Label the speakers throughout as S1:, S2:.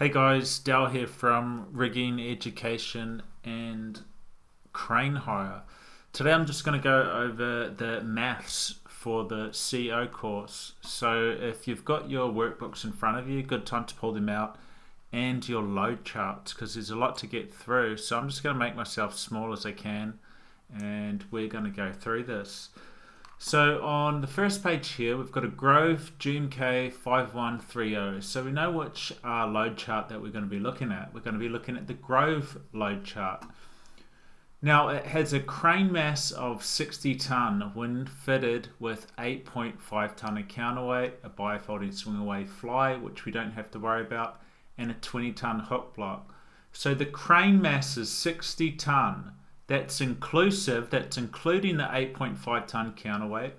S1: Hey guys, Dal here from Rigging Education and Crane Hire. Today I'm just going to go over the maths for the CO course. So if you've got your workbooks in front of you, good time to pull them out, and your load charts because there's a lot to get through. So I'm just going to make myself small as I can and we're going to go through this. So on the first page here, we've got a Grove GMK 5130. So we know which load chart that we're going to be looking at. We're going to be looking at the Grove load chart. Now it has a crane mass of 60 tonne when fitted with 8.5 tonne of counterweight, a bifolding swing away fly, which we don't have to worry about, and a 20 tonne hook block. So the crane mass is 60 tonne. That's inclusive, that's including the 8.5 tonne counterweight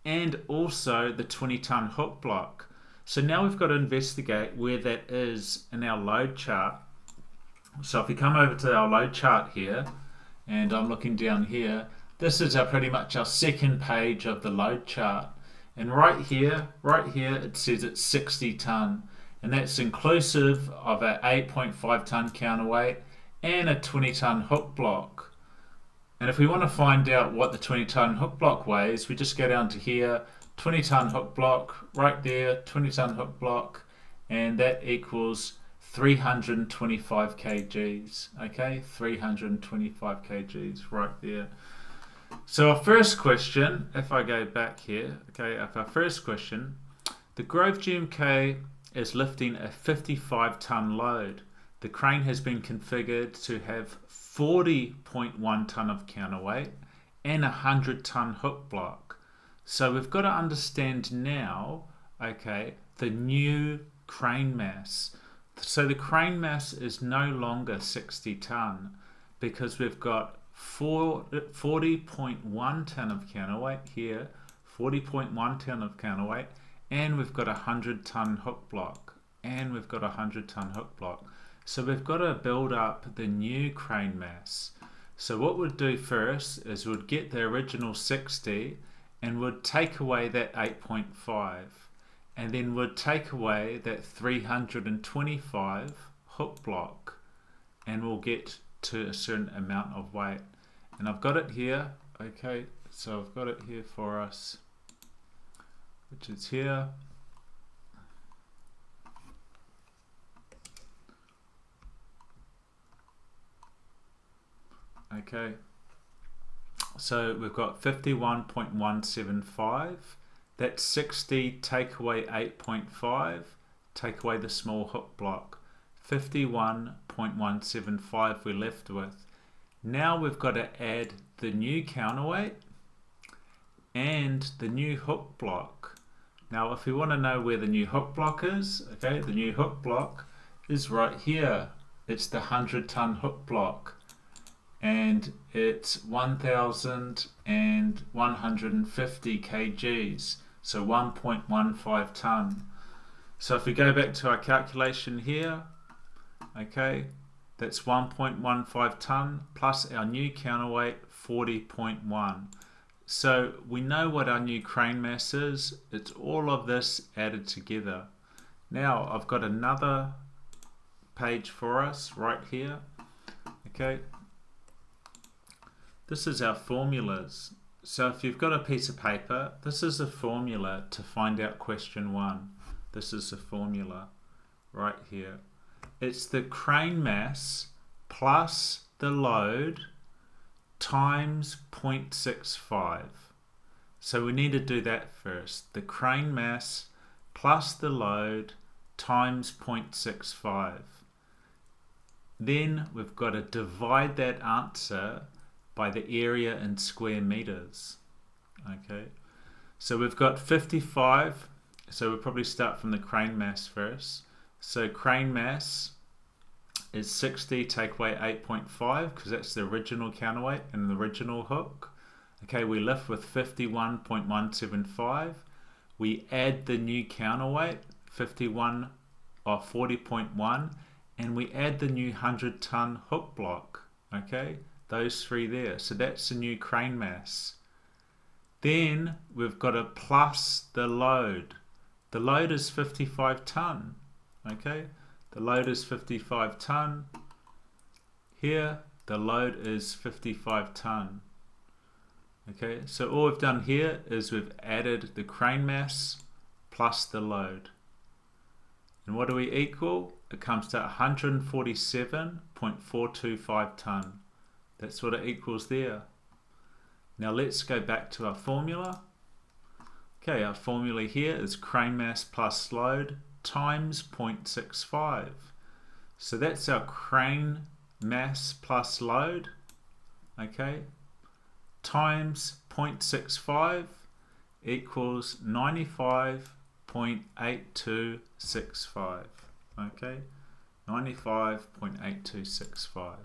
S1: and also the 20 tonne hook block. So now we've got to investigate where that is in our load chart. So if we come over to our load chart here, and I'm looking down here, this is pretty much our second page of the load chart. And right here, it says it's 60 tonne. And that's inclusive of an 8.5 tonne counterweight and a 20 tonne hook block. And if we want to find out what the 20 tonne hook block weighs, we just go down to here, 20 tonne hook block, right there, 20 tonne hook block, and that equals 325 kgs, okay, 325 kgs right there. So our first question, if I go back here, okay, our first question, the Grove GMK is lifting a 55 tonne load. The crane has been configured to have 40.1 tonne of counterweight and 100 tonne hook block. So we've got to understand now, okay, the new crane mass. So the crane mass is no longer 60 tonne because we've got 40.1 tonne of counterweight here, 40.1 tonne of counterweight, and we've got 100 tonne hook block, So we've got to build up the new crane mass. So what we'd do first is we'd get the original 60 and we'd take away that 8.5 and then we'd take away that 325 hook block and we'll get to a certain amount of weight. And I've got it here, okay, so I've got it here for us, which is here. Okay, so we've got 51.175, that's 60, take away 8.5, take away the small hook block, 51.175 we're left with. Now we've got to add the new counterweight and the new hook block. Now if we want to know where the new hook block is, okay, the new hook block is right here. It's the 100 tonne hook block. And it's 1,150 kgs, so 1.15 tonne. So if we go back to our calculation here, okay, that's 1.15 tonne plus our new counterweight 40.1. So we know what our new crane mass is. It's all of this added together. Now I've got another page for us right here, okay. This is our formulas. So if you've got a piece of paper, this is a formula to find out question 1. This is the formula right here. It's the crane mass plus the load times 0.65. So we need to do that first. The crane mass plus the load times 0.65. Then we've got to divide that answer by the area in square meters. Okay, so we've got 55, so we'll probably start from the crane mass first. So crane mass is 60, take away 8.5 because that's the original counterweight and the original hook. Okay, we lift with 51.175. We add the new counterweight 51 or 40.1 and we add the new 100 tonne hook block. Okay, those three there. So that's the new crane mass. Then we've got to plus the load. The load is 55 tonne. Okay, The load is 55 tonne. Here, the load is 55 tonne. Okay, so all we've done here is we've added the crane mass plus the load. And what do we equal? It comes to 147.425 tonne. That's what it equals there. Now let's go back to our formula. Okay, our formula here is crane mass plus load times 0.65. So that's our crane mass plus load, okay, times 0.65 equals 95.8265. Okay, 95.8265.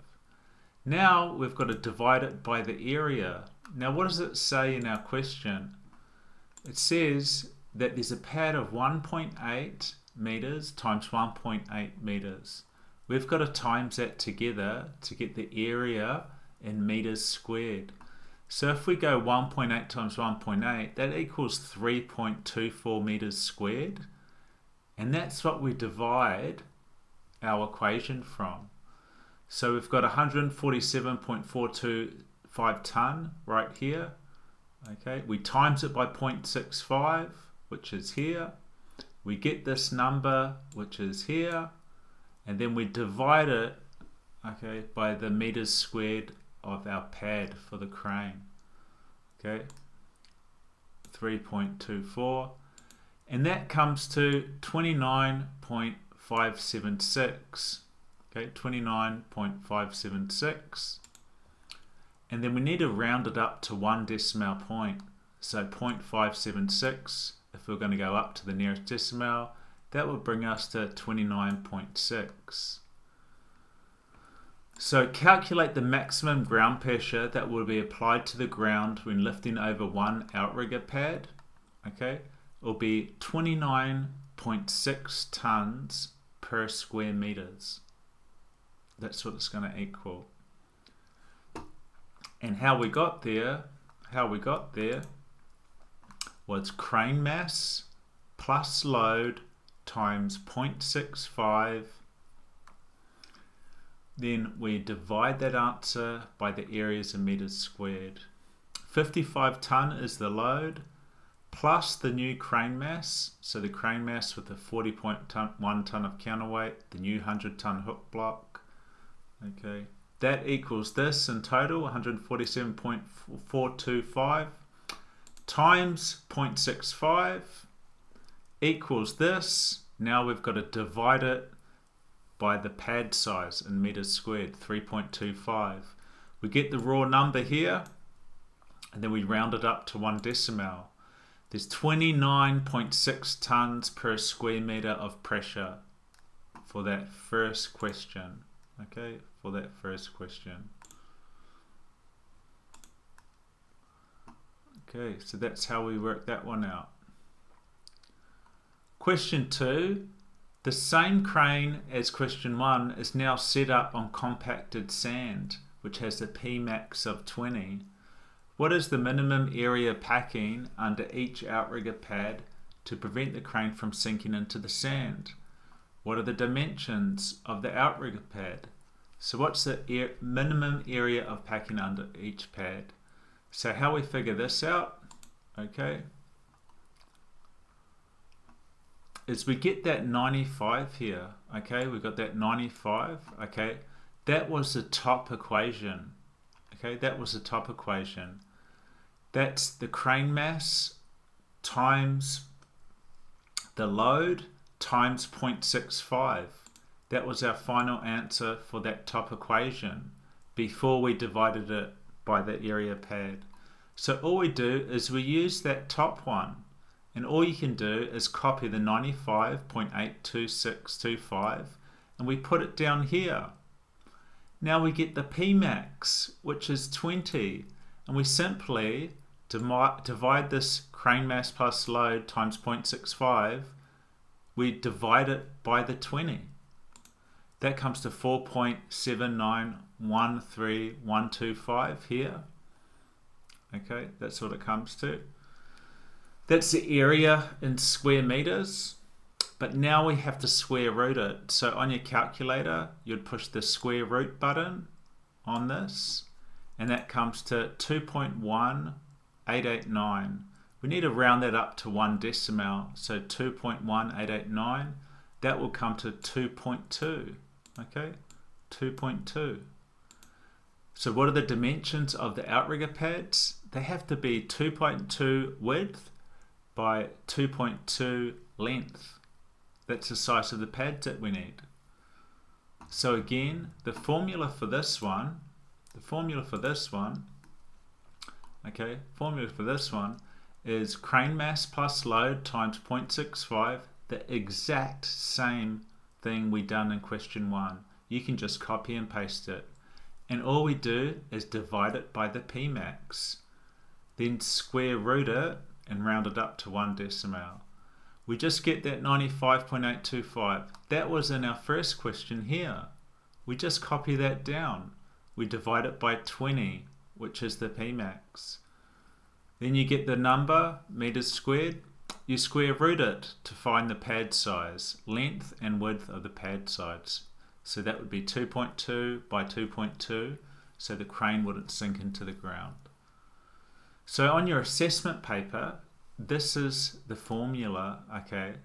S1: Now we've got to divide it by the area. Now what does it say in our question? It says that there's a pad of 1.8 meters times 1.8 meters. We've got to times that together to get the area in meters squared. So if we go 1.8 times 1.8, that equals 3.24 meters squared. And that's what we divide our equation from. So we've got 147.425 tonne right here. Okay, we times it by 0.65, which is here. We get this number, which is here. And then we divide it, okay, by the meters squared of our pad for the crane. Okay, 3.24. And that comes to 29.576. Okay, 29.576. And then we need to round it up to 1 decimal point. So 0.576, if we're going to go up to the nearest decimal, that will bring us to 29.6. So calculate the maximum ground pressure that will be applied to the ground when lifting over one outrigger pad. Okay, it will be 29.6 tons per square meters. That's what it's going to equal. And how we got there was crane mass plus load times 0.65. Then we divide that answer by the areas in meters squared. 55 tonne is the load plus the new crane mass. So the crane mass with the 40.1 tonne of counterweight, the new 100 tonne hook block. Okay, that equals this in total, 147.425 times 0.65 equals this. Now we've got to divide it by the pad size in meters squared, 3.25. We get the raw number here, and then we round it up to 1 decimal. There's 29.6 tons per square meter of pressure for that first question. Okay, for that first question. Okay, so that's how we work that one out. Question 2. The same crane as question 1 is now set up on compacted sand, which has a Pmax of 20. What is the minimum area packing under each outrigger pad to prevent the crane from sinking into the sand? What are the dimensions of the outrigger pad? So what's the minimum area of packing under each pad? So how we figure this out, okay, is we get that 95 here, okay, we got that 95, okay, that was the top equation, okay, that was the top equation. That's the crane mass times the load times 0.65. That was our final answer for that top equation before we divided it by the area pad. So all we do is we use that top one, and all you can do is copy the 95.82625 and we put it down here. Now we get the Pmax, which is 20, and we simply divide this crane mass plus load times 0.65, we divide it by the 20. That comes to 4.7913125 here. Okay, that's what it comes to. That's the area in square meters. But now we have to square root it. So on your calculator, you'd push the square root button on this, and that comes to 2.1889. We need to round that up to 1 decimal, so 2.1889. That will come to 2.2. Okay, 2.2. So what are the dimensions of the outrigger pads? They have to be 2.2 width by 2.2 length. That's the size of the pads that we need. So again, the formula for this one is crane mass plus load times 0.65, the exact same thing we done in question 1. You can just copy and paste it. And all we do is divide it by the Pmax. Then square root it and round it up to 1 decimal. We just get that 95.825. That was in our first question here. We just copy that down. We divide it by 20, which is the Pmax. Then you get the number, meters squared. You square root it to find the pad size, length and width of the pad sides. So that would be 2.2 by 2.2, so the crane wouldn't sink into the ground. So on your assessment paper, this is the formula, okay?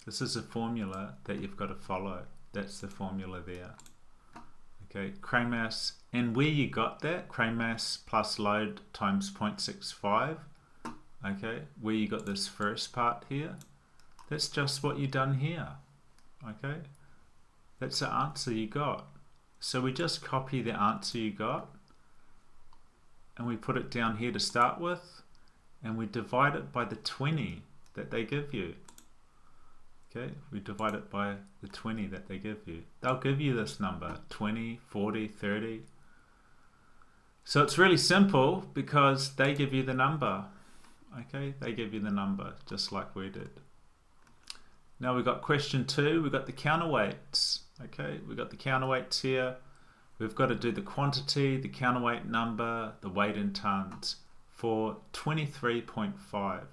S1: This is the formula that you've got to follow. That's the formula there. Okay, crane mass, and where you got that, crane mass plus load times 0.65, okay, where you got this first part here, that's just what you done here, okay? That's the answer you got. So we just copy the answer you got and we put it down here to start with, and we divide it by the 20 that they give you. Okay, we divide it by the 20 that they give you. They'll give you this number, 20, 40, 30. So it's really simple because they give you the number. Okay, they give you the number just like we did. Now we've got question 2, we've got the counterweights. Okay, we've got the counterweights here. We've got to do the quantity, the counterweight number, the weight in tons for 23.5.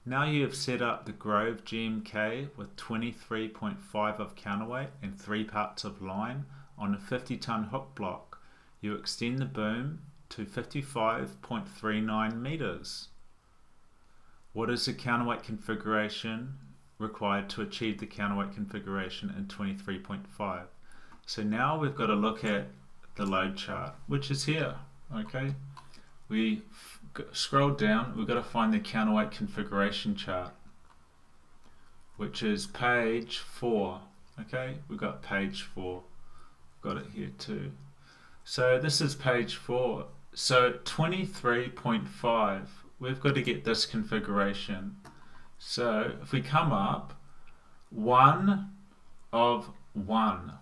S1: Now you have set up the Grove GMK with 23.5 of counterweight and 3 parts of line on a 50-ton hook block. You extend the boom to 55.39 meters. What is the counterweight configuration required to achieve the counterweight configuration in 23.5? So now we've got to look at the load chart, which is here. Okay, we scroll down, we've got to find the counterweight configuration chart, which is page 4. Okay, we've got page 4, got it here too. So this is page 4. So 23.5, we've got to get this configuration. So if we come up 1 of 1,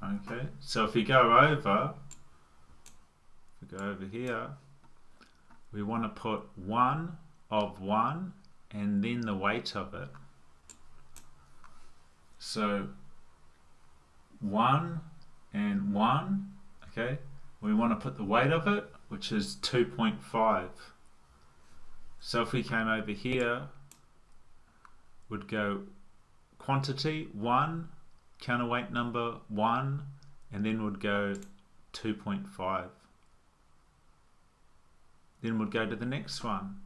S1: okay, so if we go over here, we want to put 1 of 1 and then the weight of it. So 1 and 1, okay, we want to put the weight of it, which is 2.5. So if we came over here, would go quantity 1, counterweight number 1, and then would go 2.5. Then we'd go to the next one.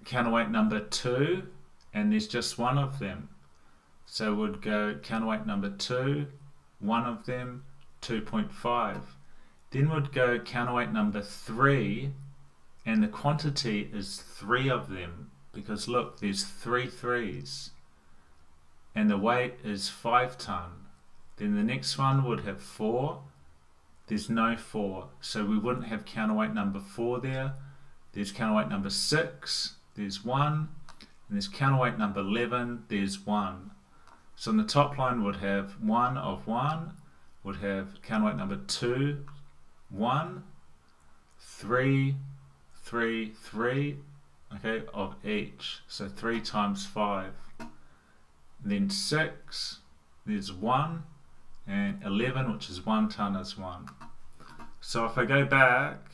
S1: Counterweight number 2, and there's just one of them. So we'd go counterweight number 2, one of them, 2.5. Then we'd go counterweight number 3, and the quantity is 3 of them, because look, there's 3 threes, and the weight is 5 ton. Then the next one would have 4, there's no 4, so we wouldn't have counterweight number 4 there. There's counterweight number 6, there's 1, and there's counterweight number 11, there's 1. So on the top line would have 1 of 1, would have counterweight number 2, 1, 3, 3, 3, okay, of each. So 3 times 5. And then 6, there's 1, and 11, which is 1 ton, is 1. So if I go back,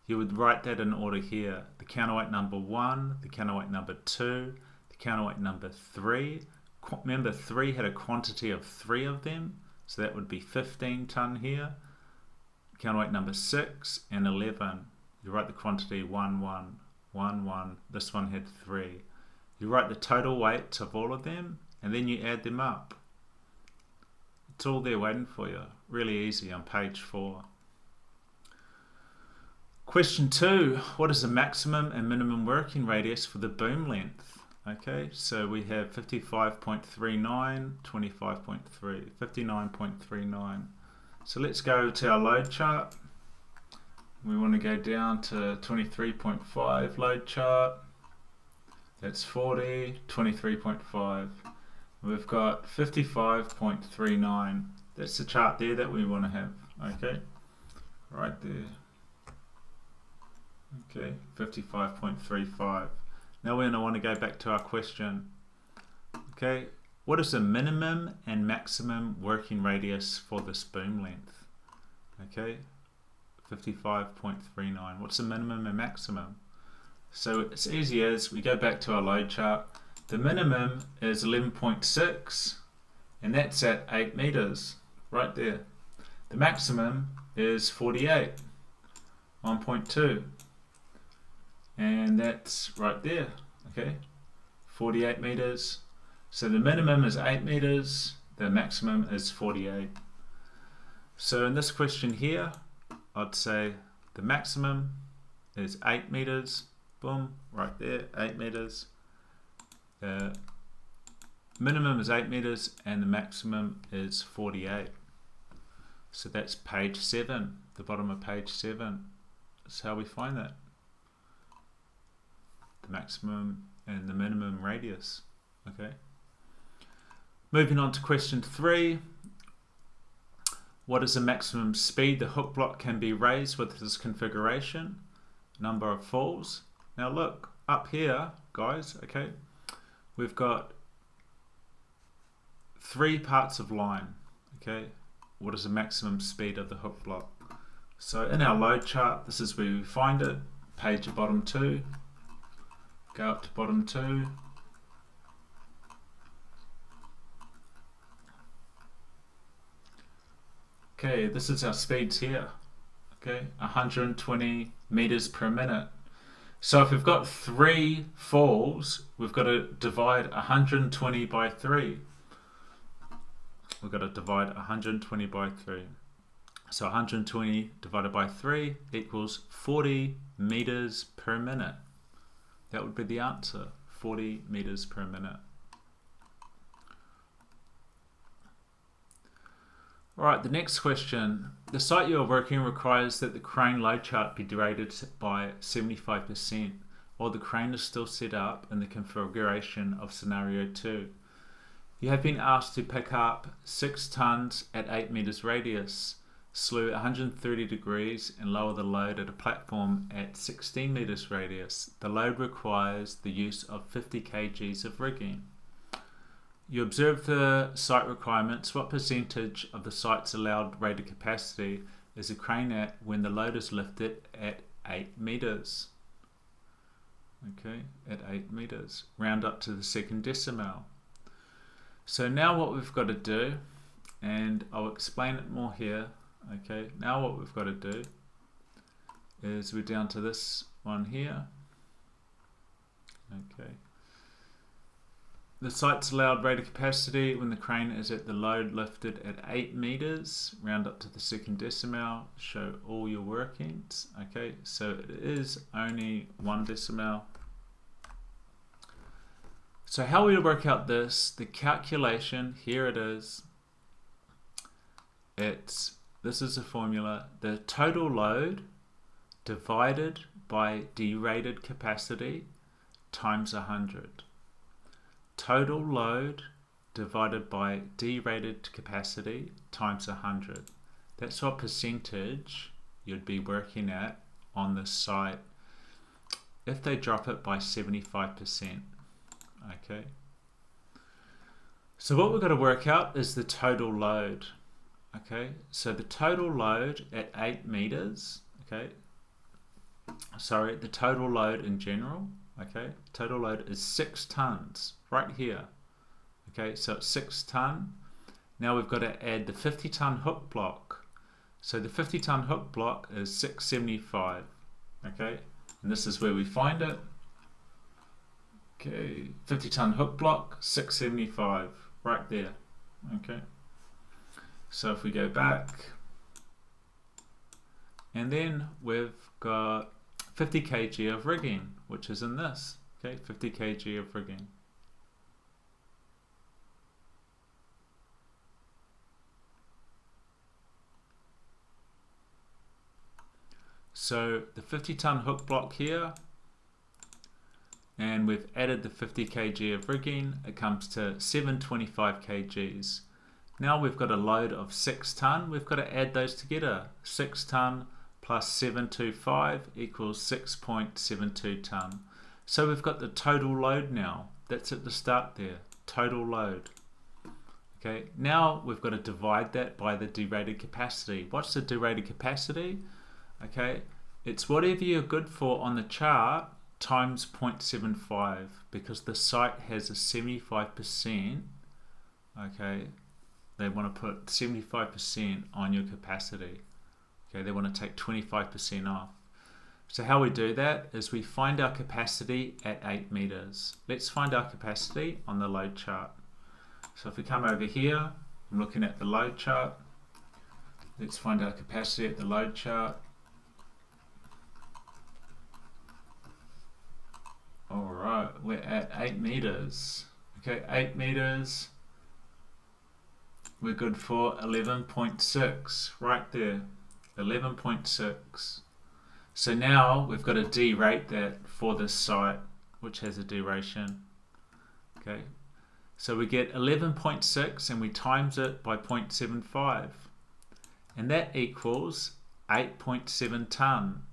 S1: you would write that in order here. The counterweight number 1, the counterweight number 2, the counterweight number 3. Remember 3 had a quantity of 3 of them, so that would be 15 tonne here. Counterweight number 6 and 11. You write the quantity 1, 1, 1, 1. This one had 3. You write the total weights of all of them and then you add them up. It's all there waiting for you. Really easy on page 4. Question 2. What is the maximum and minimum working radius for the boom length? Okay, so we have 55.39, 25.3, 59.39. So let's go to our load chart. We want to go down to 23.5 load chart. That's 40, 23.5. We've got 55.39. That's the chart there that we want to have. Okay, right there. Okay, 55.35. Now we're going to want to go back to our question. Okay, what is the minimum and maximum working radius for this boom length? Okay, 55.39. What's the minimum and maximum? So it's easy as we go back to our load chart. The minimum is 11.6 and that's at 8 meters, right there. The maximum is 48, 1.2. And that's right there, okay, 48 meters. So the minimum is 8 meters, the maximum is 48. So in this question here, I'd say the maximum is 8 meters, boom, right there, 8 meters. The minimum is 8 meters and the maximum is 48. So that's page 7, the bottom of page 7. That's how we find that. The maximum and the minimum radius. Okay. Moving on to question 3. What is the maximum speed the hook block can be raised with this configuration? Number of falls. Now look, up here, guys, okay, we've got 3 parts of line. Okay. What is the maximum speed of the hook block? So in our load chart, this is where we find it. Page at bottom 2. Go up to bottom 2. Okay, this is our speeds here. Okay, 120 meters per minute. So if we've got 3 falls, we've got to divide 120 by 3. We've got to divide 120 by 3. So 120 divided by 3 equals 40 meters per minute. That would be the answer, 40 meters per minute. Alright, the next question. The site you are working requires that the crane load chart be derated by 75% while the crane is still set up in the configuration of scenario 2. You have been asked to pick up 6 tons at 8 meters radius, slew 130 degrees and lower the load at a platform at 16 meters radius. The load requires the use of 50 kgs of rigging. You observe the site requirements. What percentage of the site's allowed rated capacity is the crane at when the load is lifted at 8 meters? Okay, at 8 meters. Round up to the second decimale. So now what we've got to do, and I'll explain it more here. Okay, now what we've got to do is we're down to this one here. Okay. The site's allowed rated capacity when the crane is at the load lifted at 8 meters, round up to the second decimale, show all your workings. Okay, so it is only 1 decimale. So how we work out this, the calculation, here it is. This is a formula, the total load divided by derated capacity times 100. Total load divided by derated capacity times 100. That's what percentage you'd be working at on the site if they drop it by 75%. Okay. So what we've got to work out is the total load. Okay, so the total load at 8 meters, okay, sorry, the total load in general, okay, total load is 6 tons right here. Okay, so it's 6 ton. Now we've got to add the 50 ton hook block. So the 50 ton hook block is 675. Okay, and this is where we find it. Okay, 50 ton hook block, 675, right there. Okay, so if we go back, and then we've got 50 kg of rigging, which is in this. Okay, 50 kg of rigging. So the 50 ton hook block here, and we've added the 50 kg of rigging, it comes to 725 kgs. Now we've got a load of 6 ton, we've got to add those together. 6 ton plus 725 equals 6.72 ton. So we've got the total load now. That's at the start there, total load. Okay, now we've got to divide that by the derated capacity. What's the derated capacity? Okay, it's whatever you're good for on the chart times 0.75, because the site has a 75%. Okay, they want to put 75% on your capacity. Okay, they want to take 25% off. So how we do that is we find our capacity at 8 meters. Let's find our capacity on the load chart. So if we come over here, I'm looking at the load chart. Let's find our capacity at the load chart. Alright, we're at 8 meters. Okay, 8 meters. We're good for 11.6, right there, 11.6. So now we've got to derate that for this site, which has a duration. Okay, so we get 11.6 and we times it by 0.75, and that equals 8.7 ton.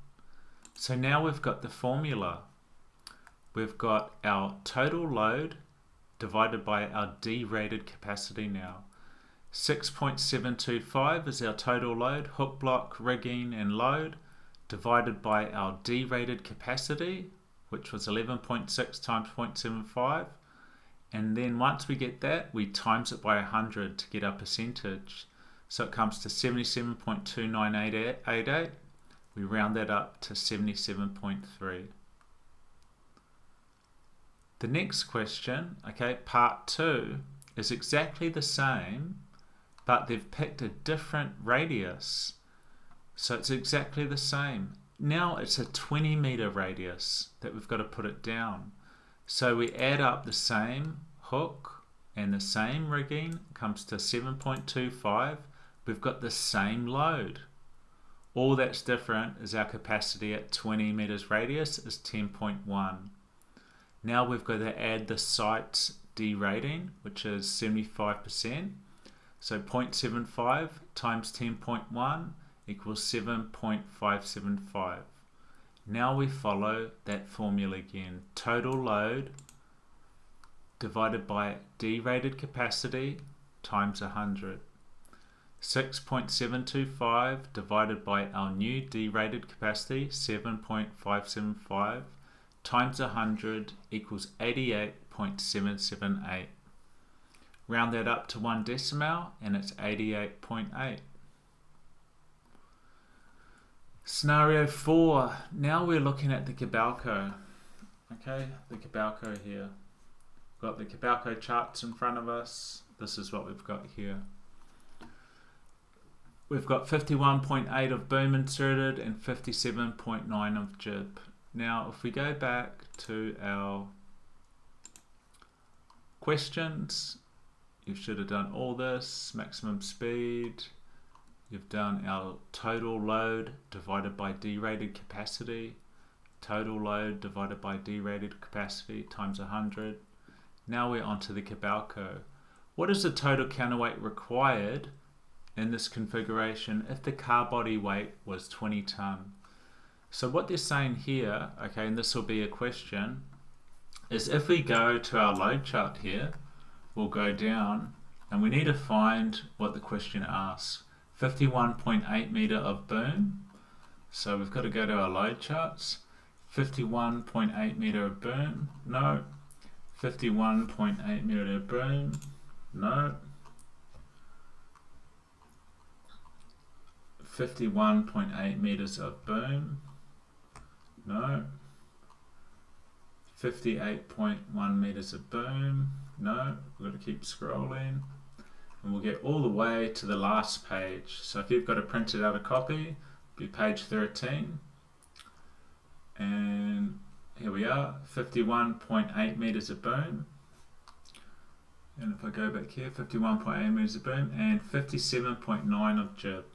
S1: So now we've got the formula. We've got our total load divided by our derated capacity now. 6.725 is our total load, hook block, rigging and load, divided by our derated capacity, which was 11.6 times 0.75. And then once we get that, we times it by 100 to get our percentage. So it comes to 77.2988. We round that up to 77.3. The next question, okay, part 2, is exactly the same, but they've picked a different radius. So it's exactly the same. Now it's a 20 meter radius that we've got to put it down. So we add up the same hook and the same rigging, comes to 7.25. We've got the same load. All that's different is our capacity at 20 meters radius is 10.1. Now we've got to add the site's derating, which is 75%. So 0.75 times 10.1 equals 7.575. Now we follow that formula again. Total load divided by derated capacity times 100. 6.725 divided by our new derated capacity, 7.575, times 100 equals 88.778. Round that up to 1 decimal and it's 88.8. Scenario 4. Now we're looking at the Kobelco. Okay, the Kobelco here. Got the Kobelco charts in front of us. This is what we've got here. We've got 51.8 of boom inserted and 57.9 of jib. Now if we go back to our questions, you should have done all this, maximum speed, you've done our total load divided by derated capacity, total load divided by derated capacity times 100. Now we're onto the Kobelco. What is the total counterweight required in this configuration if the car body weight was 20 ton? So what they're saying here, okay, and this will be a question, is if we go to our load chart here, we'll go down and we need to find what the question asks. 51.8 meter of boom. So we've got to go to our load charts. 51.8 meter of boom, no. 51.8 meter of boom, no. 51.8 meters of boom, no. 58.1 meters of boom, no. We've got to keep scrolling, and we'll get all the way to the last page. So if you've got a printed out a copy, be page 13, and here we are, 51.8 meters of boom. And if I go back here, 51.8 meters of boom and 57.9 of jib.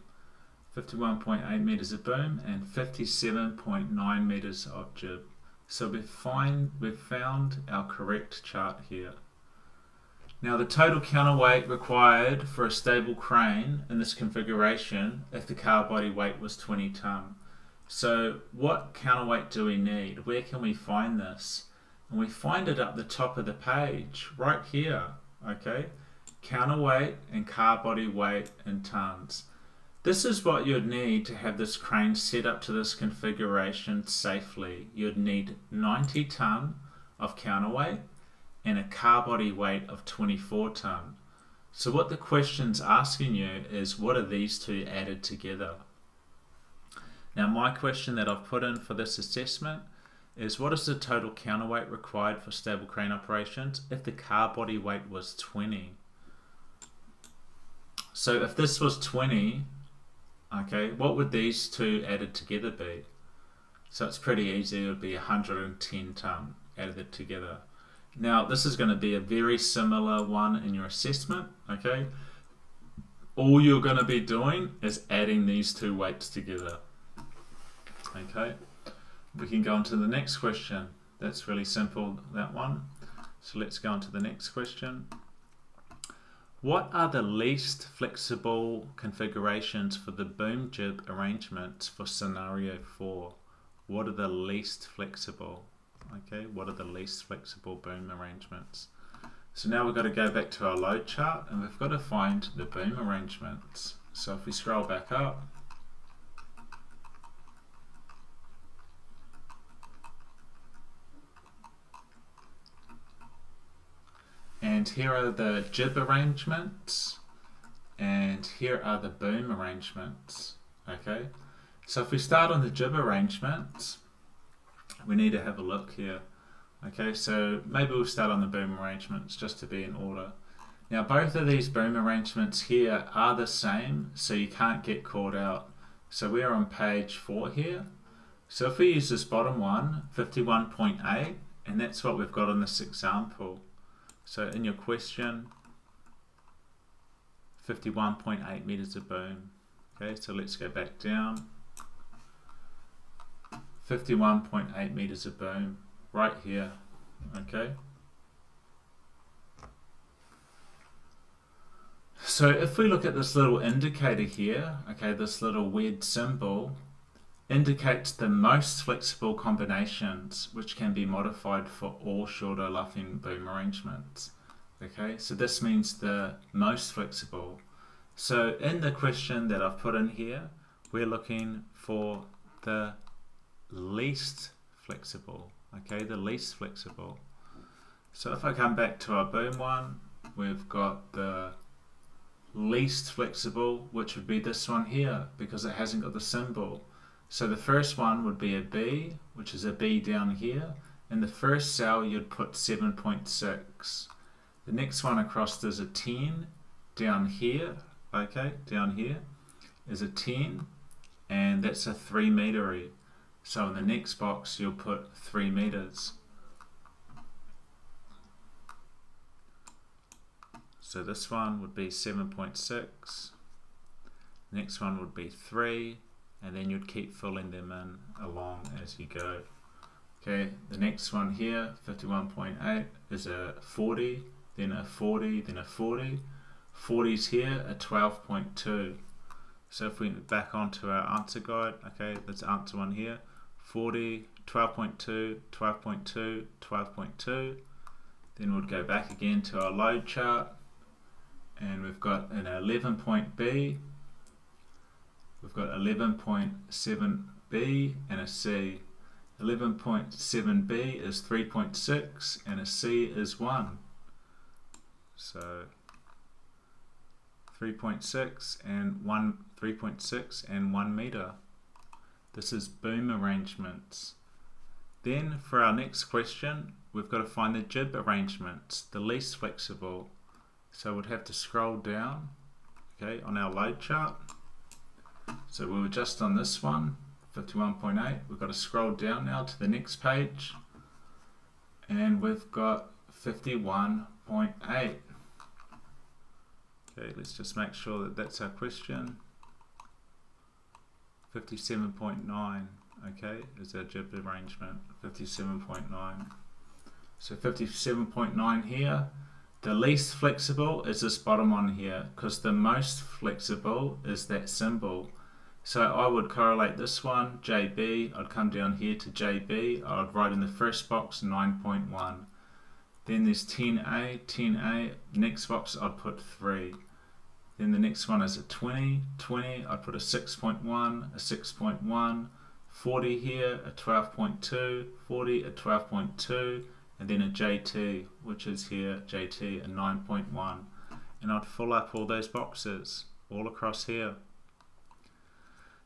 S1: 51.8 meters of boom and 57.9 meters of jib. So we've found our correct chart here. Now the total counterweight required for a stable crane in this configuration if the car body weight was 20 tonne. So what counterweight do we need? Where can we find this? And we find it up the top of the page, right here, okay? Counterweight and car body weight in tonnes. This is what you'd need to have this crane set up to this configuration safely. You'd need 90 tonne of counterweight and a car body weight of 24 tonne. So what the question's asking you is, what are these two added together? Now my question that I've put in for this assessment is, what is the total counterweight required for stable crane operations if the car body weight was 20? So if this was 20, okay, what would these two added together be? So it's pretty easy, it would be 110 tonne added together. Now this is going to be a very similar one in your assessment, okay? All you're going to be doing is adding these two weights together, okay? We can go on to the next question. That's really simple, that one. So let's go on to the next question. What are the least flexible configurations for the boom jib arrangements for scenario 4? What are the least flexible? Okay, what are the least flexible boom arrangements? So now we've got to go back to our load chart and we've got to find the boom arrangements. So if we scroll back up, and here are the jib arrangements, and here are the boom arrangements, okay? So if we start on the jib arrangements, we need to have a look here, okay? So maybe we'll start on the boom arrangements just to be in order. Now both of these boom arrangements here are the same, so you can't get caught out. So we're on page 4 here. So if we use this bottom one, 51.8, and that's what we've got in this example. So in your question, 51.8 meters of boom. Okay, so let's go back down. 51.8 meters of boom, right here. Okay. So if we look at this little indicator here, okay, this little weird symbol indicates the most flexible combinations which can be modified for all shoulder luffing boom arrangements. Okay, so this means the most flexible. So in the question that I've put in here, we're looking for the least flexible. Okay, the least flexible. So if I come back to our boom one, we've got the least flexible, which would be this one here because it hasn't got the symbol. So the first one would be a B, which is a B down here. In the first cell, you'd put 7.6. The next one across is a 10 down here. Okay, down here is a 10, and that's a 3 meter. So in the next box, you'll put 3 meters. So this one would be 7.6. Next one would be 3. And then you'd keep filling them in along as you go. Okay, the next one here, 51.8, is a 40, then a 40, then a 40. 40's here, a 12.2. So if we back onto our answer guide, okay, that's answer one here, 40, 12.2, 12.2, 12.2. Then we'll go back again to our load chart, and we've got an 11 point B, we've got 11.7b and a C. 11.7b is 3.6 and a C is 1. So 3.6 and 1, 3.6 and 1 meter. This is boom arrangements. Then for our next question, we've got to find the jib arrangements, the least flexible. So we'd have to scroll down, okay, on our load chart. So we were just on this one, 51.8. We've got to scroll down now to the next page, and we've got 51.8. Okay, let's just make sure that that's our question. 57.9, okay, is our jib arrangement, 57.9. So 57.9 here. The least flexible is this bottom one here, because the most flexible is that symbol. So I would correlate this one, JB, I'd come down here to JB, I'd write in the first box 9.1. Then there's 10A, 10A, next box I'd put 3. Then the next one is a 20, 20, I'd put a 6.1, a 6.1, 40 here, a 12.2, 40, a 12.2, and then a JT, which is here, JT, a 9.1. And I'd fill up all those boxes, all across here.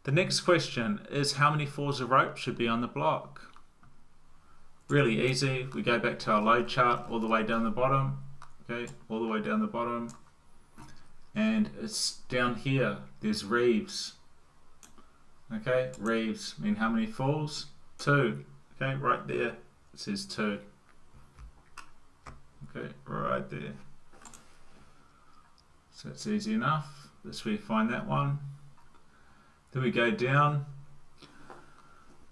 S1: The next question is how many fours of rope should be on the block? Really easy. We go back to our load chart all the way down the bottom. Okay, all the way down the bottom. And it's down here. There's reeves. Okay, reeves mean how many falls? 2. Okay, right there. It says 2. Okay, right there. So it's easy enough. That's where you find that one. Then we go down.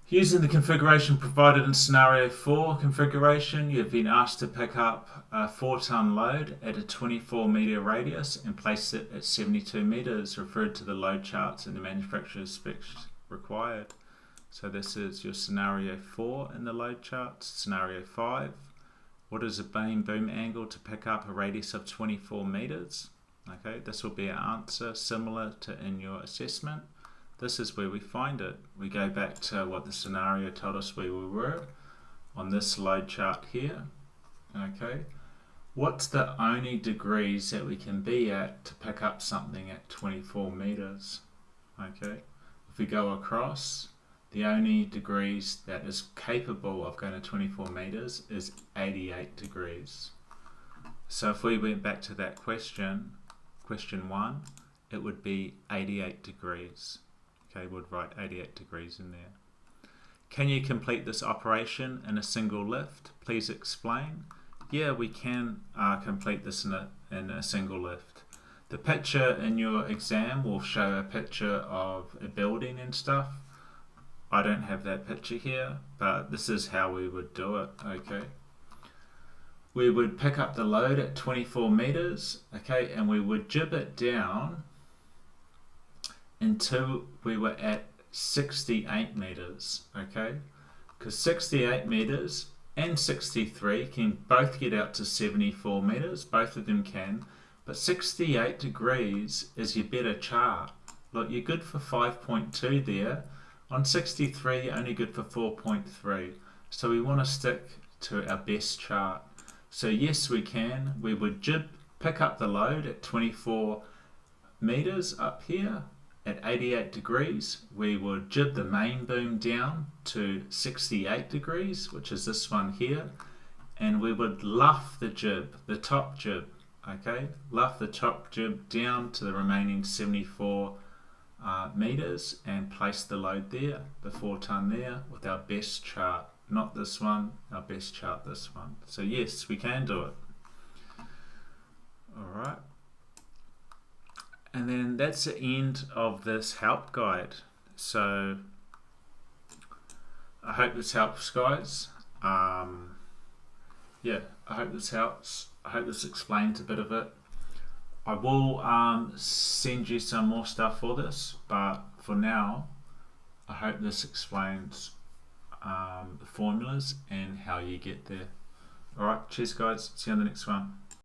S1: Using the configuration provided in scenario 4 configuration, you've been asked to pick up a 4-ton load at a 24 meter radius and place it at 72 meters, referred to the load charts and the manufacturer's specs required. So this is your scenario 4 in the load charts. Scenario 5, what is a beam boom angle to pick up a radius of 24 meters? Okay, this will be an answer similar to in your assessment. This is where we find it. We go back to what the scenario told us where we were on this load chart here. Okay, what's the only degrees that we can be at to pick up something at 24 meters? Okay, if we go across, the only degrees that is capable of going to 24 meters is 88 degrees. So if we went back to that question, question 1, it would be 88 degrees. Okay, we'd write 88 degrees in there. Can you complete this operation in a single lift? Please explain. Yeah, we can complete this in a single lift. The picture in your exam will show a picture of a building and stuff. I don't have that picture here, but this is how we would do it. Okay, we would pick up the load at 24 meters, okay, and we would jib it down until we were at 68 meters, okay, because 68 meters and 63 can both get out to 74 meters, both of them can, but 68 degrees is your better chart. Look, you're good for 5.2 there. On 63, you're only good for 4.3. So we want to stick to our best chart. So yes, we can. We would jib, pick up the load at 24 meters up here. At 88 degrees, we would jib the main boom down to 68 degrees, which is this one here, and we would luff the jib, the top jib, okay, luff the top jib down to the remaining 74 meters and place the load there, the 4-ton there, with our best chart, not this one, our best chart, this one. So yes, we can do it. All right. And then that's the end of this help guide. So I hope this helps, guys. Yeah, I hope this helps. I hope this explains a bit of it. I will send you some more stuff for this, but for now, I hope this explains the formulas and how you get there. Alright, cheers guys. See you on the next one.